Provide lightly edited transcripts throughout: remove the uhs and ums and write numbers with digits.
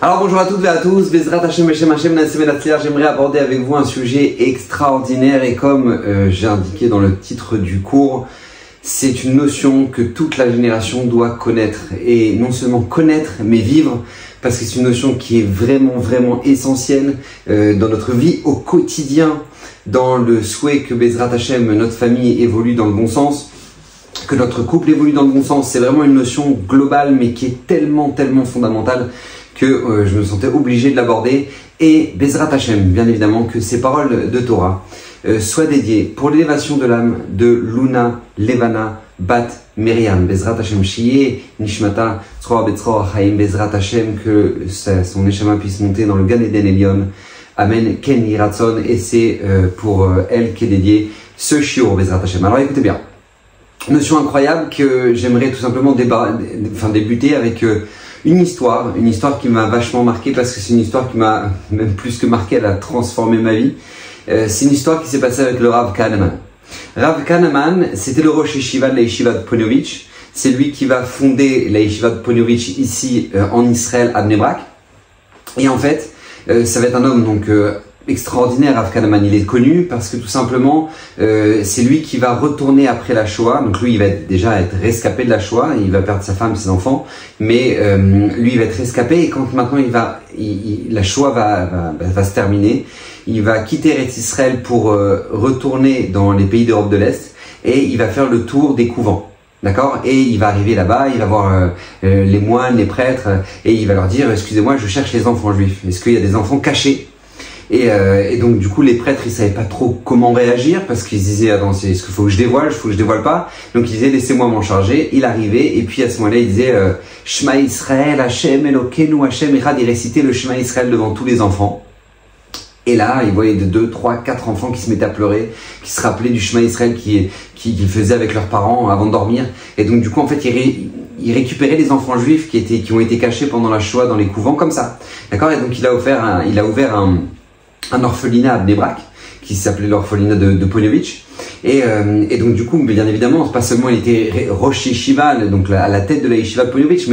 Alors bonjour à toutes et à tous, Bezrat Hashem Hashem Hashem Nassem Enatzliach. J'aimerais aborder avec vous un sujet extraordinaire et comme j'ai indiqué dans le titre du cours, c'est une notion que toute la génération doit connaître et non seulement connaître mais vivre, parce que c'est une notion qui est vraiment essentielle dans notre vie au quotidien, dans le souhait que Bezrat Hashem, notre famille, évolue dans le bon sens, que notre couple évolue dans le bon sens. C'est vraiment une notion globale mais qui est tellement fondamentale que je me sentais obligé de l'aborder. Et Bezrat Hashem, bien évidemment, que ces paroles de Torah soient dédiées pour l'élévation de l'âme de Luna Levana Bat Miriam. Bezrat Hashem Shiye Nishmata Tzroa Betzroa Chaim. Bezrat Hashem, que son neshama puisse monter dans le Gan Eden Elyon. Amen. Ken Yiratson. Et c'est pour elle qu'est dédié ce shiur Bezrat Hashem. Alors écoutez bien. Notion incroyable que j'aimerais tout simplement débuter avec une histoire qui m'a vachement marqué, parce que c'est une histoire qui m'a même plus que marqué, elle a transformé ma vie. C'est une histoire qui s'est passée avec le Rav Kahneman. Rav Kahneman, c'était le Rosh Yeshiva de la Yeshiva de Ponevezh. C'est lui qui va fonder la Yeshiva de Ponevezh ici en Israël, à Bnei Brak. Et en fait, ça va être un homme donc extraordinaire. Rav Kahneman, il est connu parce que tout simplement c'est lui qui va retourner après la Shoah. Donc lui il va déjà être rescapé de la Shoah, il va perdre sa femme, ses enfants, mais lui il va être rescapé, et quand maintenant la Shoah va se terminer, il va quitter Eretz Israël pour retourner dans les pays d'Europe de l'Est, et il va faire le tour des couvents. D'accord? Et il va arriver là-bas, il va voir les moines, les prêtres, et il va leur dire: excusez-moi, je cherche les enfants juifs, est-ce qu'il y a des enfants cachés? Et donc du coup les prêtres ils savaient pas trop comment réagir, parce qu'ils disaient: attends, est-ce qu'il faut que je dévoile, faut que je dévoile pas? Donc ils disaient: laissez-moi m'en charger. Il arrivait, et puis à ce moment-là il disait Shema Israël, Hashem Elokeinu Hashem Echad. Il récitait le Shema Israël devant tous les enfants. Et là il voyait 2, 3, 4 enfants qui se mettaient à pleurer, qui se rappelaient du Shema Israël qu'ils faisaient avec leurs parents avant de dormir. Et donc du coup en fait il récupérait les enfants juifs qui ont été cachés pendant la Shoah dans les couvents comme ça. D'accord? Et donc il a ouvert un orphelinat à Bnei Brak qui s'appelait l'orphelinat de Ponevezh, et donc du coup bien évidemment pas seulement il était Rosh Yeshiva, donc à la tête de la Yeshiva de Ponevezh,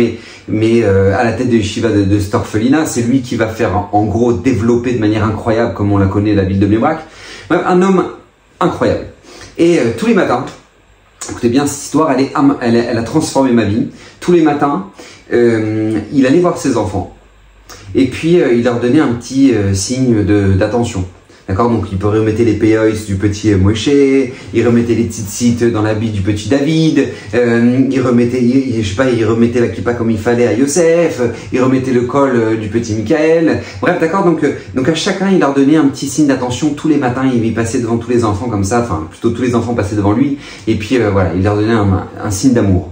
mais à la tête de Yeshiva de cet orphelinat, c'est lui qui va faire en gros développer de manière incroyable, comme on la connaît, la ville de Bnei Brak. Un homme incroyable. Et tous les matins, écoutez bien, cette histoire elle a transformé ma vie. Tous les matins il allait voir ses enfants. Et puis il leur donnait un petit signe d'attention. D'accord? Donc il remettait les peyois du petit Moshe, il remettait les tzitzit dans l'habit du petit David, il remettait la kippa comme il fallait à Yosef, il remettait le col du petit Michael. Bref, d'accord? Donc à chacun il leur donnait un petit signe d'attention. Tous les matins il passait devant tous les enfants comme ça, enfin plutôt tous les enfants passaient devant lui, et puis voilà, il leur donnait un signe d'amour.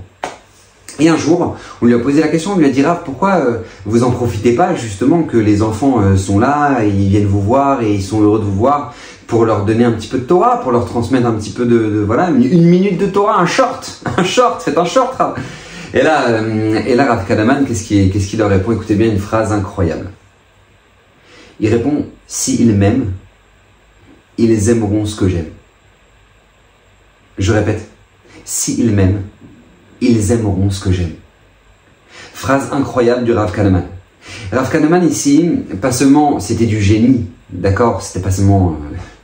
Et un jour, on lui a posé la question, on lui a dit: Rav, pourquoi vous en profitez pas justement que les enfants sont là, et ils viennent vous voir et ils sont heureux de vous voir, pour leur donner un petit peu de Torah, pour leur transmettre un petit peu voilà, une minute de Torah, un short, faites un short, Rav. Et là Rav Kahneman, qu'est-ce qu'il leur répond? Écoutez bien, une phrase incroyable. Il répond: s'ils m'aiment, ils aimeront ce que j'aime. Je répète, s'ils m'aiment, ils aimeront ce que j'aime. Phrase incroyable du Rav Kahneman. Rav Kahneman ici, pas seulement c'était du génie, d'accord, c'était pas seulement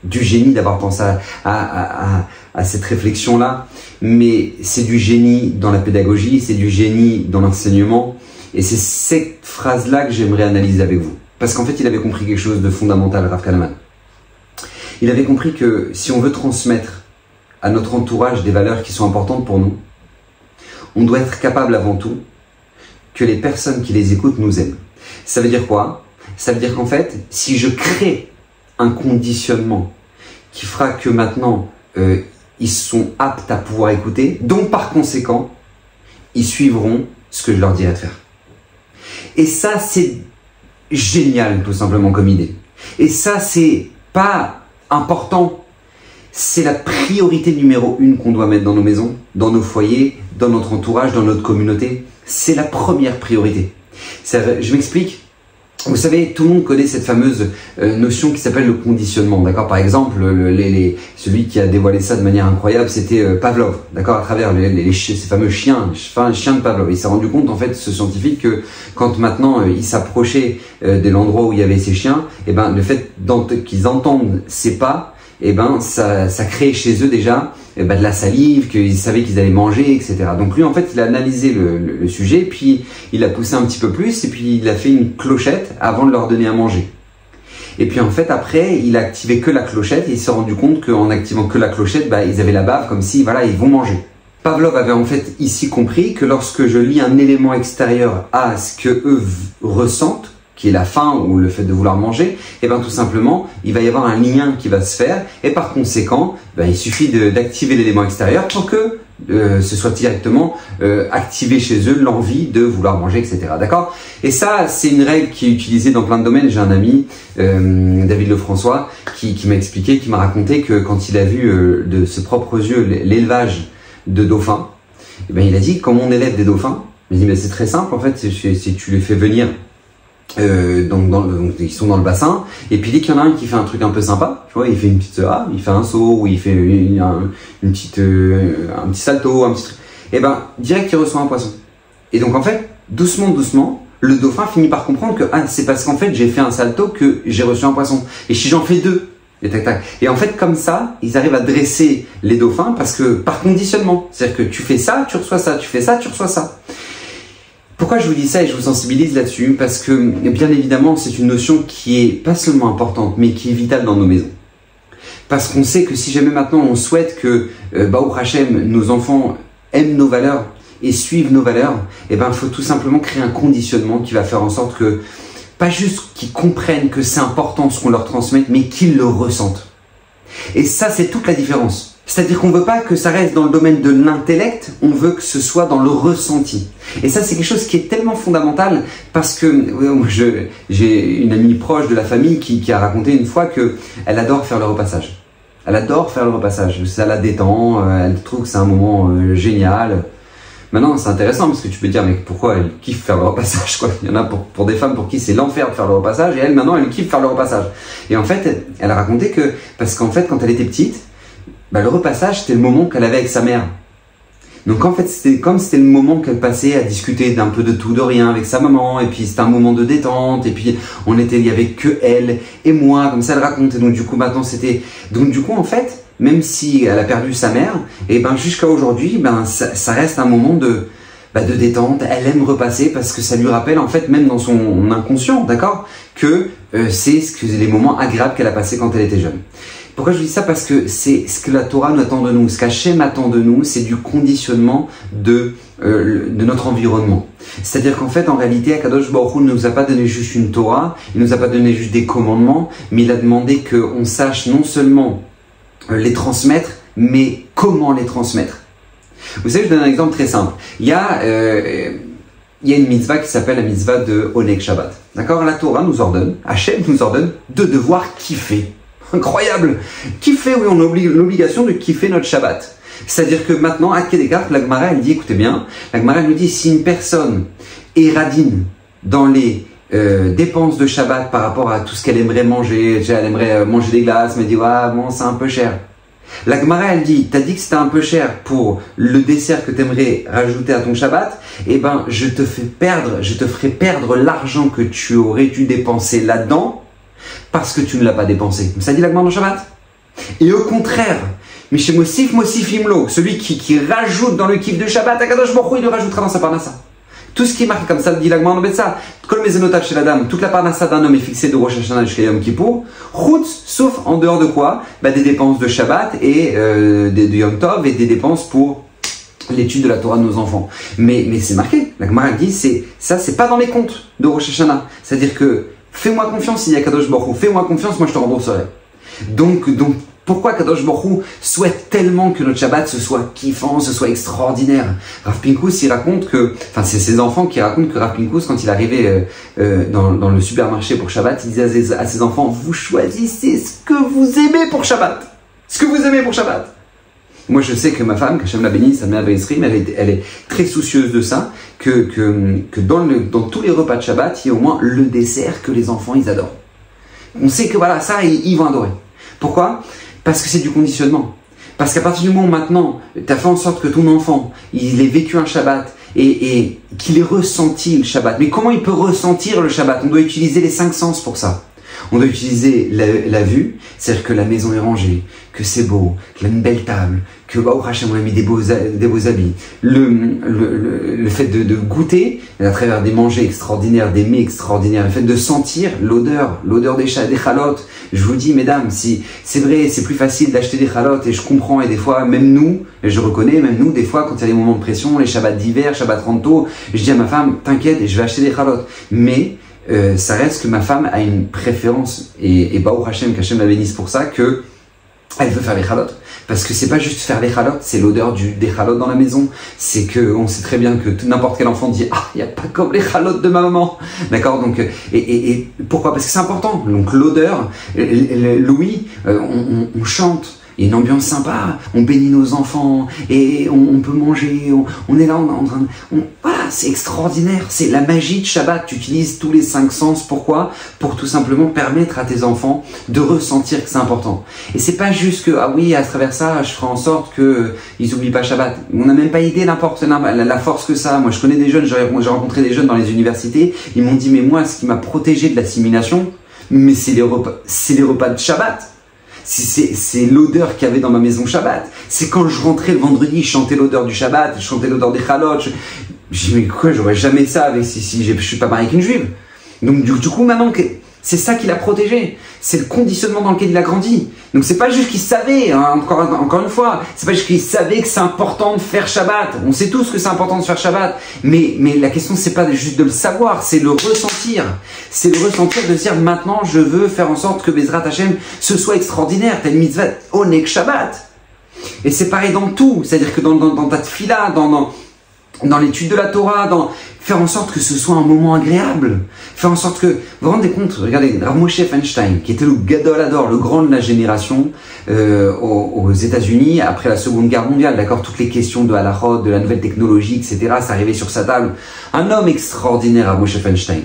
du génie d'avoir pensé à cette réflexion-là, mais c'est du génie dans la pédagogie, c'est du génie dans l'enseignement, et c'est cette phrase-là que j'aimerais analyser avec vous. Parce qu'en fait, il avait compris quelque chose de fondamental, Rav Kahneman. Il avait compris que si on veut transmettre à notre entourage des valeurs qui sont importantes pour nous, on doit être capable avant tout que les personnes qui les écoutent nous aiment. Ça veut dire quoi? Ça veut dire qu'en fait, si je crée un conditionnement qui fera que maintenant ils sont aptes à pouvoir écouter, donc par conséquent, ils suivront ce que je leur dirai de faire. Et ça, c'est génial tout simplement comme idée. Et ça, c'est pas important. C'est la priorité numéro 1 qu'on doit mettre dans nos maisons, dans nos foyers, dans notre entourage, dans notre communauté. C'est la première priorité. Je m'explique. Vous savez, tout le monde connaît cette fameuse notion qui s'appelle le conditionnement, d'accord? Par exemple, celui qui a dévoilé ça de manière incroyable, c'était Pavlov, d'accord? À travers ces fameux chiens de Pavlov. Il s'est rendu compte, en fait, ce scientifique, que quand maintenant il s'approchait de l'endroit où il y avait ces chiens, et ben le fait qu'ils entendent ces pas, et ben ça créait chez eux déjà de la salive, qu'ils savaient qu'ils allaient manger, etc. Donc lui, en fait, il a analysé le sujet, puis il a poussé un petit peu plus, et puis il a fait une clochette avant de leur donner à manger. Et puis en fait, après, il a activé que la clochette, et il s'est rendu compte qu'en activant que la clochette, ils avaient la bave, comme si, voilà, ils vont manger. Pavlov avait en fait ici compris que lorsque je lie un élément extérieur à ce que eux ressentent, qui est la faim ou le fait de vouloir manger, et bien tout simplement, il va y avoir un lien qui va se faire, et par conséquent, il suffit d'activer l'élément extérieur pour que ce soit directement activé chez eux l'envie de vouloir manger, etc. D'accord? Et ça, c'est une règle qui est utilisée dans plein de domaines. J'ai un ami, David Lefrançois, qui m'a expliqué, qui m'a raconté que quand il a vu de ses propres yeux l'élevage de dauphins, il a dit, comment on élève des dauphins? Il a dit, mais c'est très simple, en fait, si tu les fais venir donc ils sont dans le bassin, et puis dès qu'il y en a un qui fait un truc un peu sympa, tu vois, il fait une petite il fait un saut, ou il fait un petit salto, un petit truc, et direct il reçoit un poisson. Et donc en fait, doucement, le dauphin finit par comprendre que c'est parce qu'en fait j'ai fait un salto que j'ai reçu un poisson. Et si j'en fais deux, et tac tac. Et en fait comme ça, ils arrivent à dresser les dauphins parce que par conditionnement, c'est-à-dire que tu fais ça, tu reçois ça, tu fais ça, tu reçois ça. Pourquoi je vous dis ça et je vous sensibilise là-dessus? Parce que, bien évidemment, c'est une notion qui est pas seulement importante, mais qui est vitale dans nos maisons. Parce qu'on sait que si jamais maintenant on souhaite que, Baruch Hashem, nos enfants aiment nos valeurs et suivent nos valeurs, il faut tout simplement créer un conditionnement qui va faire en sorte que, pas juste qu'ils comprennent que c'est important ce qu'on leur transmet, mais qu'ils le ressentent. Et ça, c'est toute la différence. C'est-à-dire qu'on ne veut pas que ça reste dans le domaine de l'intellect, on veut que ce soit dans le ressenti. Et ça, c'est quelque chose qui est tellement fondamental parce que j'ai une amie proche de la famille qui a raconté une fois qu'elle adore faire le repassage. Elle adore faire le repassage, ça la détend, elle trouve que c'est un moment génial. Maintenant, c'est intéressant parce que tu peux te dire, mais pourquoi elle kiffe faire le repassage, quoi? Il y en a pour des femmes pour qui c'est l'enfer de faire le repassage, et elle, maintenant, elle kiffe faire le repassage. Et en fait, elle a raconté que, parce qu'en fait, quand elle était petite, le repassage, c'était le moment qu'elle avait avec sa mère. Donc en fait, c'était le moment qu'elle passait à discuter d'un peu de tout, de rien avec sa maman, et puis c'était un moment de détente, et puis il y avait que elle et moi, comme ça elle raconte. Et donc du coup maintenant en fait, même si elle a perdu sa mère, et jusqu'à aujourd'hui, ça reste un moment de détente. Elle aime repasser parce que ça lui rappelle en fait, même dans son inconscient, d'accord, que c'est les moments agréables qu'elle a passés quand elle était jeune. Pourquoi je dis ça? Parce que c'est ce que la Torah nous attend de nous, ce qu'Hachem attend de nous, c'est du conditionnement de notre environnement. C'est-à-dire qu'en fait, en réalité, Akadosh Baruch Hu ne nous a pas donné juste une Torah, il ne nous a pas donné juste des commandements, mais il a demandé qu'on sache non seulement les transmettre, mais comment les transmettre. Vous savez, je donne un exemple très simple. Il y a une mitzvah qui s'appelle la mitzvah de Oneg Shabbat. D'accord? La Torah nous ordonne, Hachem nous ordonne de devoir kiffer. Incroyable! Kiffer, oui, on a l'obligation de kiffer notre Shabbat. C'est-à-dire que maintenant, à Kedekar, la Gemara, elle dit, écoutez bien, la Gemara nous dit, si une personne est radine dans les dépenses de Shabbat par rapport à tout ce qu'elle aimerait manger, elle aimerait manger des glaces, mais elle dit, bon, c'est un peu cher. La Gemara, elle dit, t'as dit que c'était un peu cher pour le dessert que t'aimerais rajouter à ton Shabbat, je te ferai perdre l'argent que tu aurais dû dépenser là-dedans, parce que tu ne l'as pas dépensé. Ça dit la Gemara dans Shabbat. Et au contraire, Mishem Mosif Imlo, celui qui rajoute dans le kiff de Shabbat, Akadosh Baruch Hu, il le rajoutera dans sa parnassa. Tout ce qui est marqué comme ça, dit la Gemara dans Betsa, Kol Mezenotav chez la dame, toute la parnassa d'un homme est fixée de Rosh Hashanah jusqu'à Yom Kippour, Chutz, sauf en dehors de quoi? Des dépenses de Shabbat et de Yom Tov et des dépenses pour l'étude de la Torah de nos enfants. Mais c'est marqué. La Gemara dit, c'est pas dans les comptes de Rosh Hashanah. C'est-à-dire que fais-moi confiance, il y a Kadosh Baruch Hu. Fais-moi confiance, moi je te rembourserai. Donc pourquoi Kadosh Baruch Hu souhaite tellement que notre Shabbat ce soit kiffant, ce soit extraordinaire? Rav Pinkus, il raconte que, c'est ses enfants qui racontent que Rav Pinkus, quand il arrivait dans le supermarché pour Shabbat, il disait à ses enfants, vous choisissez ce que vous aimez pour Shabbat. Ce que vous aimez pour Shabbat. Moi, je sais que ma femme, qu'Hachem la bénisse, elle est très soucieuse de ça, que dans tous les repas de Shabbat, il y a au moins le dessert que les enfants, ils adorent. On sait que voilà, ça, ils vont adorer. Pourquoi? Parce que c'est du conditionnement. Parce qu'à partir du moment où maintenant, tu as fait en sorte que ton enfant, il ait vécu un Shabbat et qu'il ait ressenti le Shabbat. Mais comment il peut ressentir le Shabbat? On doit utiliser les 5 sens pour ça. On doit utiliser la vue, c'est-à-dire que la maison est rangée, que c'est beau, qu'il a une belle table, que Baruch Hashem, on a mis des beaux habits. Le fait de goûter, à travers des mangers extraordinaires, des mets extraordinaires, le fait de sentir l'odeur des chalotes. Je vous dis, mesdames, si c'est vrai, c'est plus facile d'acheter des chalotes, et je comprends, et des fois, même nous, et je reconnais, même nous, des fois, quand il y a des moments de pression, les Shabbats d'hiver, Shabbat Ranto, je dis à ma femme, t'inquiète, je vais acheter des chalotes. Mais ça reste que ma femme a une préférence, et Baruch Hashem, qu'Hachem la bénisse pour ça, que elle veut faire les chalotes. Parce que c'est pas juste faire les chalotes, c'est l'odeur des chalotes dans la maison. C'est que on sait très bien que n'importe quel enfant dit ah, il n'y a pas comme les chalotes de ma maman. D'accord? Donc, et pourquoi? Parce que c'est important. Donc l'odeur, Louis, on chante. Il y a une ambiance sympa, on bénit nos enfants, et on peut manger, on est là, on est en train de... Voilà, c'est extraordinaire, c'est la magie de Shabbat, tu utilises tous les 5 sens, pourquoi? Pour tout simplement permettre à tes enfants de ressentir que c'est important. Et c'est pas juste que, ah oui, à travers ça, je ferai en sorte qu'ils n'oublient pas Shabbat. On n'a même pas idée la force que ça a. Moi, je connais des jeunes, j'ai rencontré des jeunes dans les universités, ils m'ont dit, mais moi, ce qui m'a protégé de l'assimilation, mais c'est les repas de Shabbat. C'est l'odeur qu'il y avait dans ma maison Shabbat. C'est quand je rentrais le vendredi, je chantais l'odeur du Shabbat, je chantais l'odeur des chalotes. Je dis, mais quoi, j'aurais jamais ça avec si je suis pas marié avec une juive. Donc du coup, maintenant, c'est ça qui l'a protégé. C'est le conditionnement dans lequel il a grandi. Donc c'est pas juste qu'il savait, hein, encore une fois, c'est pas juste qu'il savait que c'est important de faire Shabbat. On sait tous que c'est important de faire Shabbat. Mais la question, c'est pas juste de le savoir, c'est le ressentir. C'est le ressentir de se dire, maintenant, je veux faire en sorte que Bezrat Hashem, ce soit extraordinaire. T'as une mitzvah, onek Shabbat. Et c'est pareil dans tout. C'est-à-dire que dans ta tfila, dans l'étude de la Torah, faire en sorte que ce soit un moment agréable, faire en sorte que, vous vous rendez compte, regardez, Rav Moshe Feinstein, qui était le Gadol Hador, le grand de la génération aux États-Unis après la Seconde Guerre mondiale, d'accord, toutes les questions de halachot, de la nouvelle technologie, etc., ça arrivait sur sa table. Un homme extraordinaire, Rav Moshe Feinstein.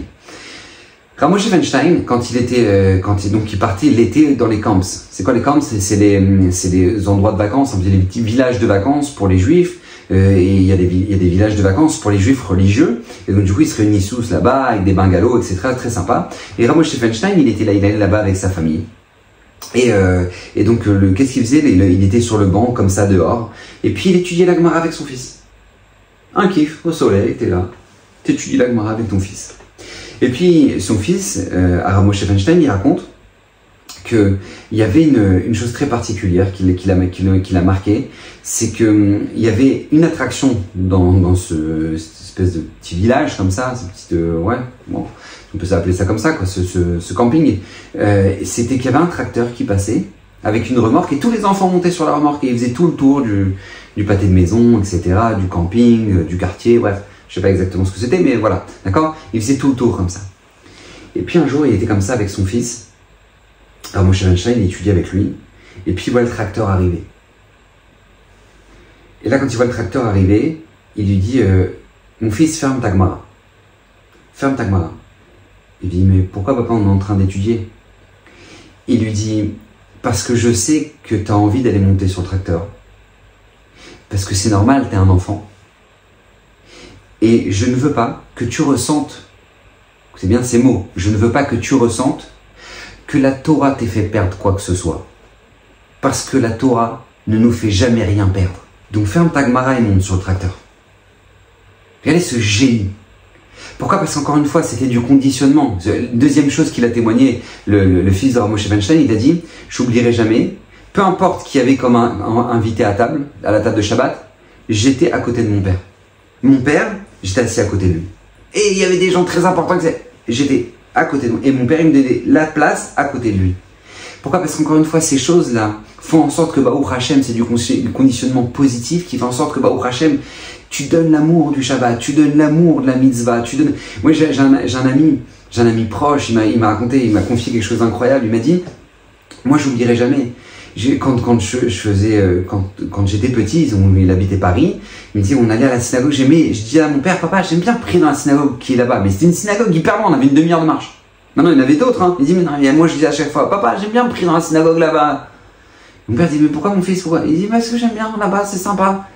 Rav Moshe Feinstein, il partait l'été dans les camps. C'est quoi les camps? C'est les endroits de vacances, des petits villages de vacances pour les juifs. Et il y a des villages de vacances pour les juifs religieux, et donc du coup ils se réunissent tous là-bas avec des bungalows, etc., très sympa. Et Rav Moshe Feinstein, il allait là-bas avec sa famille, et donc qu'est-ce qu'il faisait? Il était sur le banc comme ça dehors, et puis il étudiait la Gemara avec son fils. Un kiff au soleil, t'es là, t'étudies la Gemara avec ton fils. Et puis son fils, Rav Moshe Feinstein, il raconte qu'il y avait une chose très particulière qui l'a marqué, c'est qu'il y avait une attraction dans cette espèce de petit village comme ça, on peut s'appeler ça comme ça, quoi, ce camping. C'était qu'il y avait un tracteur qui passait avec une remorque, et tous les enfants montaient sur la remorque et ils faisaient tout le tour du pâté de maison, etc., du camping, du quartier, bref, je sais pas exactement ce que c'était, mais voilà, d'accord, ils faisaient tout le tour comme ça. Et puis un jour, il était comme ça avec son fils. Alors Moshe Feinstein, il étudie avec lui, et puis il voit le tracteur arriver. Et là, quand il voit le tracteur arriver, il lui dit mon fils, ferme ta Gemara. Ferme ta Gemara. Il dit, mais pourquoi papa, on est en train d'étudier? Il lui dit, parce que je sais que tu as envie d'aller monter sur le tracteur. Parce que c'est normal, tu es un enfant. Et je ne veux pas que tu ressentes, c'est bien ces mots, je ne veux pas que tu ressentes que la Torah t'ait fait perdre quoi que ce soit. Parce que la Torah ne nous fait jamais rien perdre. Donc ferme ta Gemara et monte sur le tracteur. Regardez ce génie. Pourquoi? Parce qu'encore une fois, c'était du conditionnement. Deuxième chose qu'il a témoigné, le fils de Rav Moshe Feinstein, il a dit, j'oublierai jamais, peu importe qui avait comme invité à la table de Shabbat, j'étais à côté de mon père. Mon père, j'étais assis à côté de lui. Et il y avait des gens très importants que j'étais à côté de lui. Et mon père, il me donnait la place à côté de lui. Pourquoi? Parce qu'encore une fois, ces choses-là font en sorte que Baruch Hashem, c'est du conditionnement positif qui fait en sorte que Baruch Hashem, tu donnes l'amour du Shabbat, tu donnes l'amour de la mitzvah, tu donnes... Moi, j'ai un ami proche, il m'a raconté, il m'a confié quelque chose d'incroyable, il m'a dit, moi, j'oublierai jamais, Quand j'étais petit, il habitait Paris, il me dit on allait à la synagogue, je dis à mon père, papa, j'aime bien prier dans la synagogue qui est là-bas, mais c'était une synagogue hyper loin, on avait une demi-heure de marche. Non, il y en avait d'autres, hein. Il dit, mais non, moi je disais à chaque fois, papa, j'aime bien prier dans la synagogue là-bas. Mon père dit, mais pourquoi mon fils, pourquoi? Il dit, parce que j'aime bien là-bas, c'est sympa.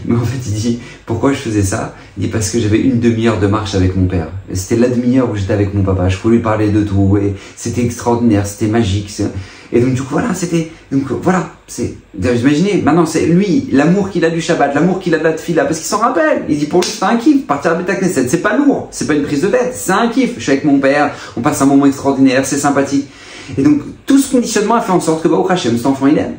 Mais en fait, il dit, pourquoi je faisais ça? Il dit, parce que j'avais une demi-heure de marche avec mon père. C'était la demi-heure où j'étais avec mon papa. Je pouvais lui parler de tout, et c'était extraordinaire, c'était magique. Et donc, du coup, voilà, imaginez, maintenant, c'est lui, l'amour qu'il a du Shabbat, l'amour qu'il a de la tefila, parce qu'il s'en rappelle. Il dit, pour lui, c'est un kiff. Partir à Beth Knesset, c'est pas lourd, c'est pas une prise de tête, c'est un kiff. Je suis avec mon père, on passe un moment extraordinaire, c'est sympathique. Et donc, tout ce conditionnement a fait en sorte que, Baruch Hashem, cet enfant, il aime.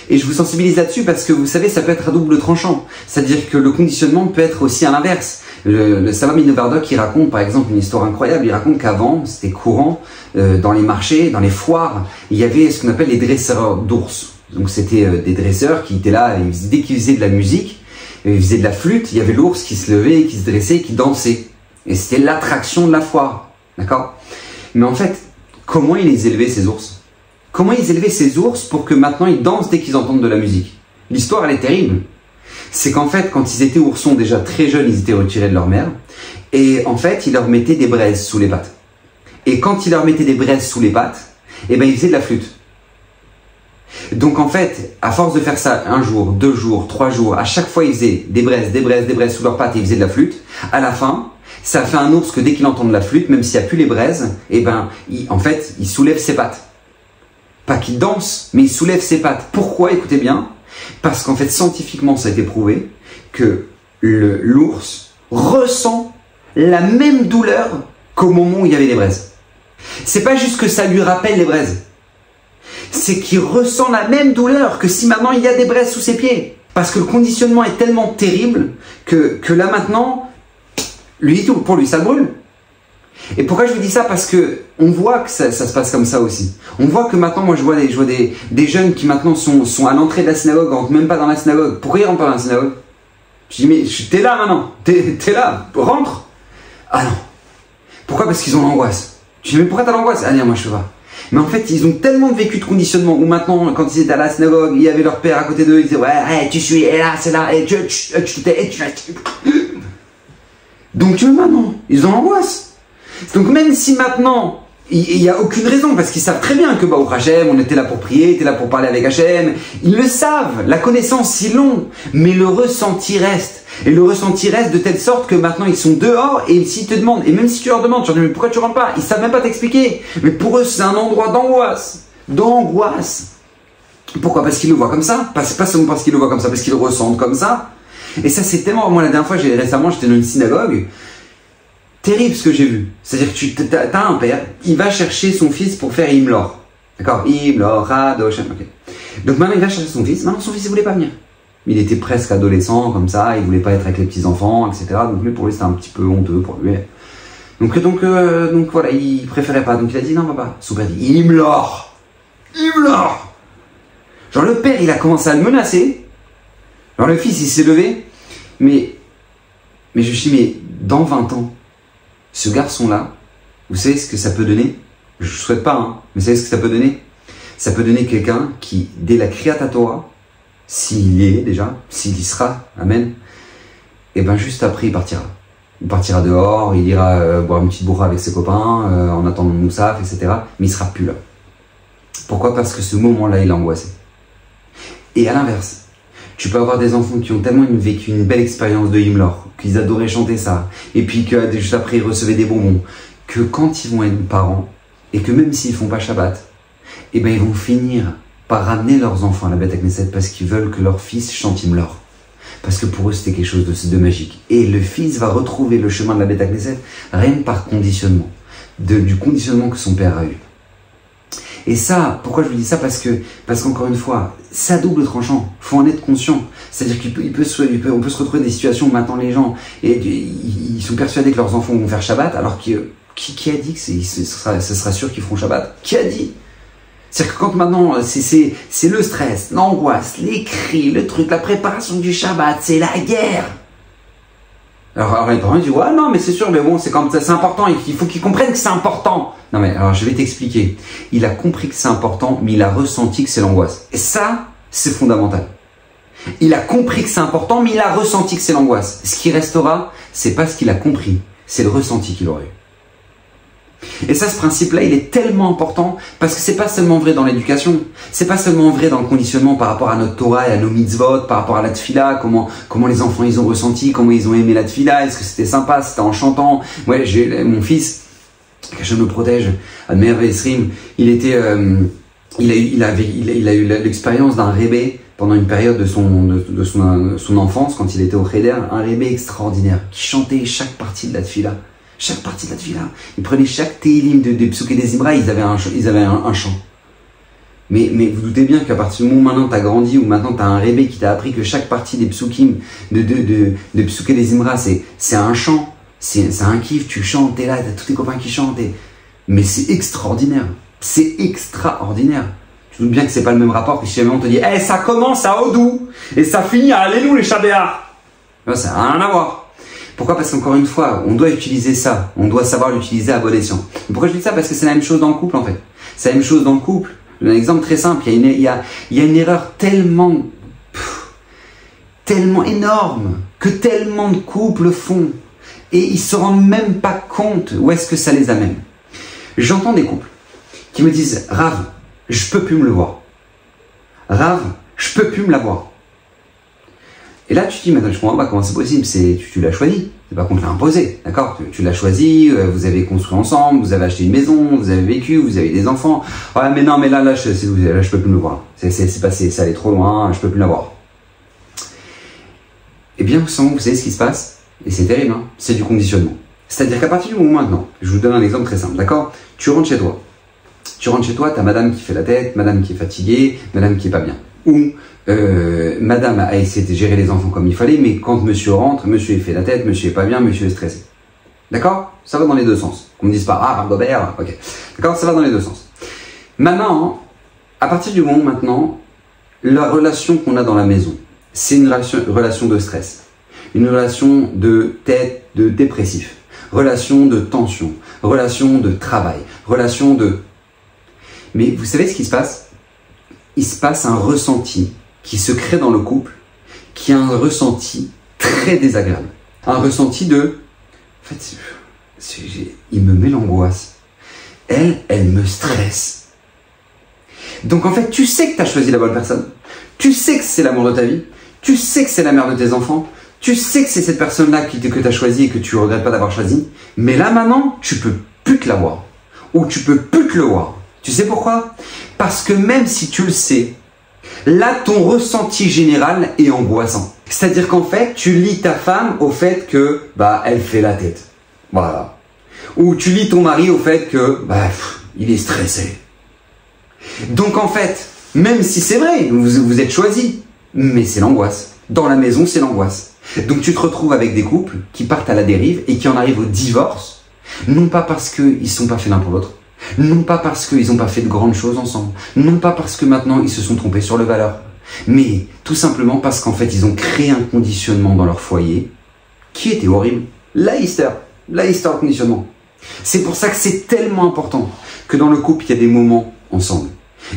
Et je vous sensibilise là-dessus parce que vous savez, ça peut être à double tranchant. C'est-à-dire que le conditionnement peut être aussi à l'inverse. Le Salomon Novardok, il raconte par exemple une histoire incroyable. Il raconte qu'avant, c'était courant, dans les marchés, dans les foires, il y avait ce qu'on appelle les dresseurs d'ours. Donc c'était des dresseurs qui étaient là, dès qu'ils faisaient de la musique, ils faisaient de la flûte, il y avait l'ours qui se levait, qui se dressait, qui dansait. Et c'était l'attraction de la foire. D'accord? Mais en fait, comment ils les élevaient ces ours? Comment ils élevaient ces ours pour que maintenant ils dansent dès qu'ils entendent de la musique? L'histoire, elle est terrible. C'est qu'en fait, quand ils étaient oursons déjà très jeunes, ils étaient retirés de leur mère. Et en fait, ils leur mettaient des braises sous les pattes. Et quand ils leur mettaient des braises sous les pattes, eh ben, ils faisaient de la flûte. Donc en fait, à force de faire ça 1 jour, 2 jours, 3 jours, à chaque fois ils faisaient des braises sous leurs pattes et ils faisaient de la flûte. À la fin, ça fait un ours que dès qu'il entend de la flûte, même s'il n'y a plus les braises, eh ben, en fait, il soulève ses pattes. Pas qu'il danse, mais il soulève ses pattes. Pourquoi? Écoutez bien. Parce qu'en fait, scientifiquement, ça a été prouvé que l'ours ressent la même douleur qu'au moment où il y avait les braises. C'est pas juste que ça lui rappelle les braises. C'est qu'il ressent la même douleur que si maintenant il y a des braises sous ses pieds. Parce que le conditionnement est tellement terrible que là maintenant, pour lui, ça brûle. Et pourquoi je vous dis ça? Parce que on voit que ça se passe comme ça aussi. On voit que maintenant, moi je vois des jeunes qui maintenant sont à l'entrée de la synagogue, rentrent même pas dans la synagogue. Pourquoi ils rentrent pas dans la synagogue? Je dis, mais t'es là maintenant, t'es là, rentre. Ah non. Pourquoi? Parce qu'ils ont l'angoisse. Je dis, mais pourquoi t'as l'angoisse? Ah non, moi je sais pas. Mais en fait, ils ont tellement vécu de conditionnement où maintenant, quand ils étaient à la synagogue, il y avait leur père à côté d'eux, ils disaient, ouais, tu suis, et là, c'est là, et tu donc tu veux maintenant, ils ont l'angoisse. Donc même si maintenant, il n'y a aucune raison, parce qu'ils savent très bien que Baruch Hashem, on était là pour prier, était là pour parler avec Hashem, ils le savent, la connaissance ils l'ont, mais le ressenti reste. Et le ressenti reste de telle sorte que maintenant ils sont dehors et s'ils te demandent, et même si tu leur demandes, tu leur dis mais pourquoi tu rentres pas? Ils savent même pas t'expliquer. Mais pour eux c'est un endroit d'angoisse. D'angoisse. Pourquoi? Parce qu'ils le voient comme ça. Pas seulement parce qu'ils le voient comme ça, parce qu'ils le ressentent comme ça. Et ça c'est tellement... Moi la dernière fois, récemment j'étais dans une synagogue. Terrible ce que j'ai vu. C'est-à-dire que tu as un père, il va chercher son fils pour faire Imlor. D'accord? Imlor, Hadosh, ok. Donc maintenant il va chercher son fils. Maintenant son fils il voulait pas venir. Il était presque adolescent comme ça, il voulait pas être avec les petits-enfants, etc. Donc lui, pour lui, c'était un petit peu honteux pour lui. Donc voilà, il préférait pas. Donc il a dit, non papa. Son père dit, Imlor. Genre le père, il a commencé à le menacer. Genre le fils, il s'est levé. Mais je me suis dit, mais dans 20 ans, ce garçon-là, vous savez ce que ça peut donner? Je ne souhaite pas, hein, mais vous savez ce que ça peut donner? Ça peut donner quelqu'un qui, dès la Kriyat Torah, s'il y est déjà, s'il y sera, amen, et bien juste après il partira. Il partira dehors, il ira boire une petite bourra avec ses copains, en attendant le moussaf, etc. Mais il sera plus là. Pourquoi? Parce que ce moment-là, il est angoissé. Et à l'inverse, tu peux avoir des enfants qui ont tellement vécu une belle expérience de Imlor, qu'ils adoraient chanter ça, et puis que juste après ils recevaient des bonbons, que quand ils vont être parents, et que même s'ils font pas Shabbat, et ben ils vont finir par ramener leurs enfants à la Beth Knesset parce qu'ils veulent que leur fils chante Imlor. Parce que pour eux c'était quelque chose de magique. Et le fils va retrouver le chemin de la Beth Knesset rien que par conditionnement, du conditionnement que son père a eu. Et ça, pourquoi je vous dis ça? Parce qu'encore une fois, ça double tranchant. Faut en être conscient. C'est-à-dire qu'on peut se retrouver dans des situations où maintenant les gens, ils sont persuadés que leurs enfants vont faire Shabbat, alors qui a dit que ce sera sûr qu'ils feront Shabbat? Qui a dit? C'est-à-dire que quand maintenant, c'est le stress, l'angoisse, les cris, le truc, la préparation du Shabbat, c'est la guerre. Alors les parents disent, ouais, non, mais c'est sûr, mais bon, c'est important, il faut qu'ils comprennent que c'est important. Non mais alors je vais t'expliquer. Il a compris que c'est important, mais il a ressenti que c'est l'angoisse. Et ça, c'est fondamental. Il a compris que c'est important, mais il a ressenti que c'est l'angoisse. Ce qui restera, c'est pas ce qu'il a compris, c'est le ressenti qu'il aurait eu. Et ça, ce principe-là, il est tellement important parce que c'est pas seulement vrai dans l'éducation, c'est pas seulement vrai dans le conditionnement par rapport à notre Torah et à nos mitzvot, par rapport à la tefila, comment les enfants ils ont ressenti, comment ils ont aimé la tefila, est-ce que c'était sympa, c'était enchantant. Ouais, j'ai mon fils, que je me protège, Admer Vesrim, il a eu l'expérience d'un rébé pendant une période de son enfance, quand il était au Cheder, un rébé extraordinaire, qui chantait chaque partie de la tefila. Chaque partie de la tefila. Ils prenaient chaque télim de Psuké des Zimra, ils avaient un chant. Mais vous doutez bien qu'à partir du moment où maintenant tu as grandi, ou maintenant tu as un rébé qui t'a appris que chaque partie des psukim de Psuké des Zimra, c'est un chant, c'est un kiff, tu chantes, t'es là, t'as tous tes copains qui chantent. Mais c'est extraordinaire. C'est extraordinaire. Tu doutes bien que c'est pas le même rapport que si jamais on te dit hey, ça commence à Odou et ça finit à Allélu les Chabéas. Ça n'a rien à voir. Pourquoi? Parce qu'encore une fois, on doit utiliser ça. On doit savoir l'utiliser à bon escient. Pourquoi je dis ça? Parce que c'est la même chose dans le couple en fait. C'est la même chose dans le couple. Un exemple très simple. Il y a une erreur tellement énorme que tellement de couples font. Et ils se rendent même pas compte où est-ce que ça les amène. J'entends des couples qui me disent Rav, je peux plus me le voir. Rav, je peux plus me la voir. Et là, tu te dis, maintenant, je comprends pas comment c'est possible. Tu l'as choisi. C'est pas qu'on te l'a imposé. D'accord? Tu l'as choisi, vous avez construit ensemble, vous avez acheté une maison, vous avez vécu, vous avez des enfants. Ouais, mais non, mais là, je peux plus me le voir. C'est passé, ça allait trop loin, je peux plus la voir. Eh bien, vous savez ce qui se passe? Et c'est terrible, hein? C'est du conditionnement. C'est-à-dire qu'à partir du moment maintenant, je vous donne un exemple très simple, d'accord? Tu rentres chez toi. Tu as madame qui fait la tête, madame qui est fatiguée, madame qui est pas bien. Ou madame a essayé de gérer les enfants comme il fallait, mais quand monsieur rentre, monsieur il fait la tête, monsieur est pas bien, monsieur est stressé. D'accord? Ça va dans les deux sens. Qu'on me dise pas, ah, Gobert, ok. D'accord? Ça va dans les deux sens. Maintenant, à partir du moment maintenant, la relation qu'on a dans la maison, c'est une relation de stress. Une relation de tête, de dépressif. Relation de tension. Relation de travail. Relation de... Mais vous savez ce qui se passe? Il se passe un ressenti qui se crée dans le couple, qui est un ressenti très désagréable. Un ressenti de... En fait, il me met l'angoisse. Elle me stresse. Donc en fait, tu sais que tu as choisi la bonne personne. Tu sais que c'est l'amour de ta vie. Tu sais que c'est la mère de tes enfants. Tu sais que c'est cette personne-là que tu as choisie et que tu ne regrettes pas d'avoir choisi. Mais là maintenant, tu peux plus te la voir. Ou tu peux plus te le voir. Tu sais pourquoi? Parce que même si tu le sais, là, ton ressenti général est angoissant. C'est-à-dire qu'en fait, tu lis ta femme au fait que, elle fait la tête. Voilà. Ou tu lis ton mari au fait que, il est stressé. Donc en fait, même si c'est vrai, vous êtes choisis, mais c'est l'angoisse. Dans la maison, c'est l'angoisse. Donc tu te retrouves avec des couples qui partent à la dérive et qui en arrivent au divorce, non pas parce qu'ils ne sont pas faits l'un pour l'autre, non pas parce qu'ils n'ont pas fait de grandes choses ensemble, non pas parce que maintenant ils se sont trompés sur les valeurs, mais tout simplement parce qu'en fait ils ont créé un conditionnement dans leur foyer qui était horrible. La histoire conditionnement. C'est pour ça que c'est tellement important que dans le couple il y a des moments ensemble.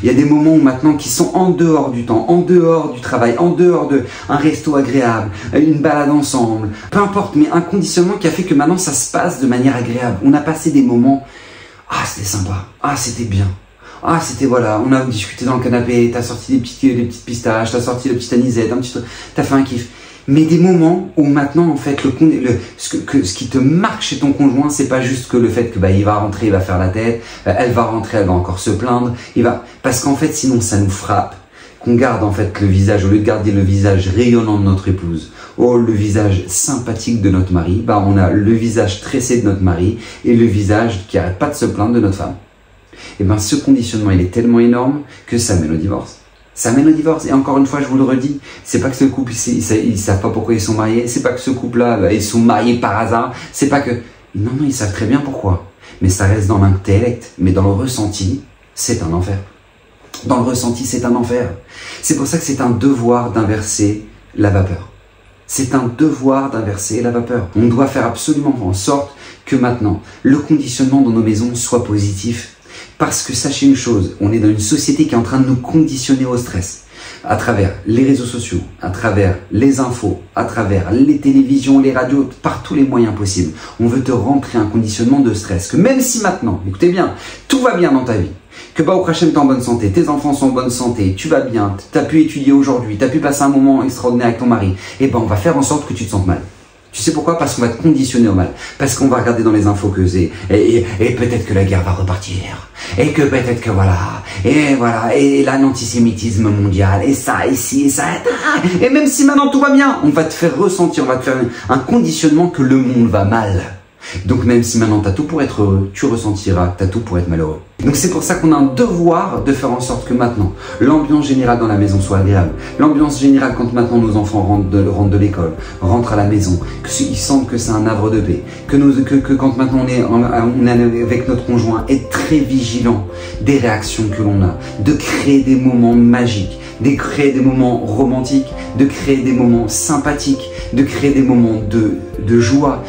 Il y a des moments maintenant qui sont en dehors du temps, en dehors du travail, en dehors d'un resto agréable, une balade ensemble, peu importe, mais un conditionnement qui a fait que maintenant ça se passe de manière agréable. On a passé des moments, ah c'était sympa, ah c'était bien, ah c'était voilà, on a discuté dans le canapé, t'as sorti des petites pistaches, t'as sorti le petit anisette, un petit truc, t'as fait un kiff. Mais des moments où maintenant en fait ce qui te marque chez ton conjoint, c'est pas juste que le fait que il va rentrer, il va faire la tête, elle va rentrer, elle va encore se plaindre, parce qu'en fait sinon ça nous frappe, qu'on garde en fait le visage, au lieu de garder le visage rayonnant de notre épouse, le visage sympathique de notre mari, on a le visage stressé de notre mari et le visage qui arrête pas de se plaindre de notre femme. Et ce conditionnement il est tellement énorme que ça mène au divorce. Ça mène au divorce. Et encore une fois, je vous le redis, c'est pas que ce couple, ils savent pas pourquoi ils sont mariés. C'est pas que ce couple-là, ils sont mariés par hasard. C'est pas que... Non, ils savent très bien pourquoi. Mais ça reste dans l'intellect. Mais dans le ressenti, c'est un enfer. Dans le ressenti, c'est un enfer. C'est pour ça que c'est un devoir d'inverser la vapeur. C'est un devoir d'inverser la vapeur. On doit faire absolument en sorte que maintenant, le conditionnement dans nos maisons soit positif. Parce que sachez une chose, on est dans une société qui est en train de nous conditionner au stress. À travers les réseaux sociaux, à travers les infos, à travers les télévisions, les radios, par tous les moyens possibles. On veut te rentrer un conditionnement de stress. Que même si maintenant, écoutez bien, tout va bien dans ta vie, que Baruch Hashem t'es en bonne santé, tes enfants sont en bonne santé, tu vas bien, tu as pu étudier aujourd'hui, tu as pu passer un moment extraordinaire avec ton mari, et ben on va faire en sorte que tu te sentes mal. Tu sais pourquoi? Parce qu'on va te conditionner au mal. Parce qu'on va regarder dans les infos que c'est. Et peut-être que la guerre va repartir. Et que peut-être que voilà. Et là, l'antisémitisme mondial. Et ça, et ci, et ça. Et même si maintenant tout va bien, on va te faire ressentir, on va te faire un conditionnement que le monde va mal. Donc même si maintenant tu as tout pour être heureux, tu ressentiras que tu as tout pour être malheureux. Donc c'est pour ça qu'on a un devoir de faire en sorte que maintenant, l'ambiance générale dans la maison soit agréable. L'ambiance générale quand maintenant nos enfants rentrent de l'école, rentrent à la maison, qu'ils sentent que c'est un havre de paix, que quand maintenant on est avec notre conjoint, être très vigilant des réactions que l'on a, de créer des moments magiques, de créer des moments romantiques, de créer des moments sympathiques, de créer des moments de joie,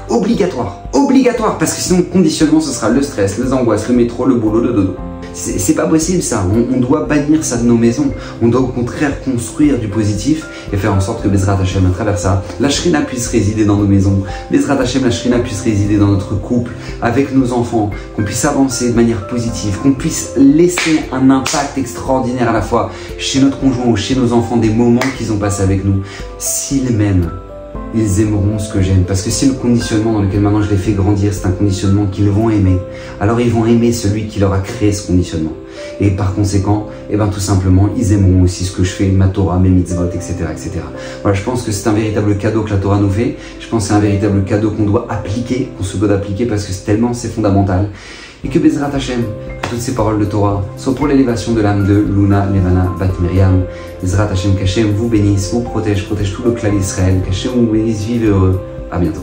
obligatoire, parce que sinon le conditionnement ce sera le stress, les angoisses, le métro, le boulot, le dodo. C'est pas possible ça, on doit bannir ça de nos maisons, on doit au contraire construire du positif et faire en sorte que Bezrat Hashem, à travers ça, la Shrina puisse résider dans nos maisons, Bezrat Hashem, la Shrina puisse résider dans notre couple, avec nos enfants, qu'on puisse avancer de manière positive, qu'on puisse laisser un impact extraordinaire à la fois chez notre conjoint ou chez nos enfants, des moments qu'ils ont passés avec nous, s'ils m'aiment. Ils aimeront ce que j'aime. Parce que si le conditionnement dans lequel maintenant je les fais grandir, c'est un conditionnement qu'ils vont aimer, alors ils vont aimer celui qui leur a créé ce conditionnement. Et par conséquent, tout simplement, ils aimeront aussi ce que je fais, ma Torah, mes mitzvot, etc., etc. Voilà, je pense que c'est un véritable cadeau que la Torah nous fait. Je pense que c'est un véritable cadeau qu'on doit appliquer, qu'on se doit d'appliquer parce que c'est fondamental. Et que Bezrat Hashem, que toutes ces paroles de Torah soient pour l'élévation de l'âme de Luna Levana Bat Miriam. Bezrat Hashem, qu'Hashem vous bénisse, vous protège tout le clan d'Israël, qu'Hashem vous bénisse, vivez heureux. À bientôt.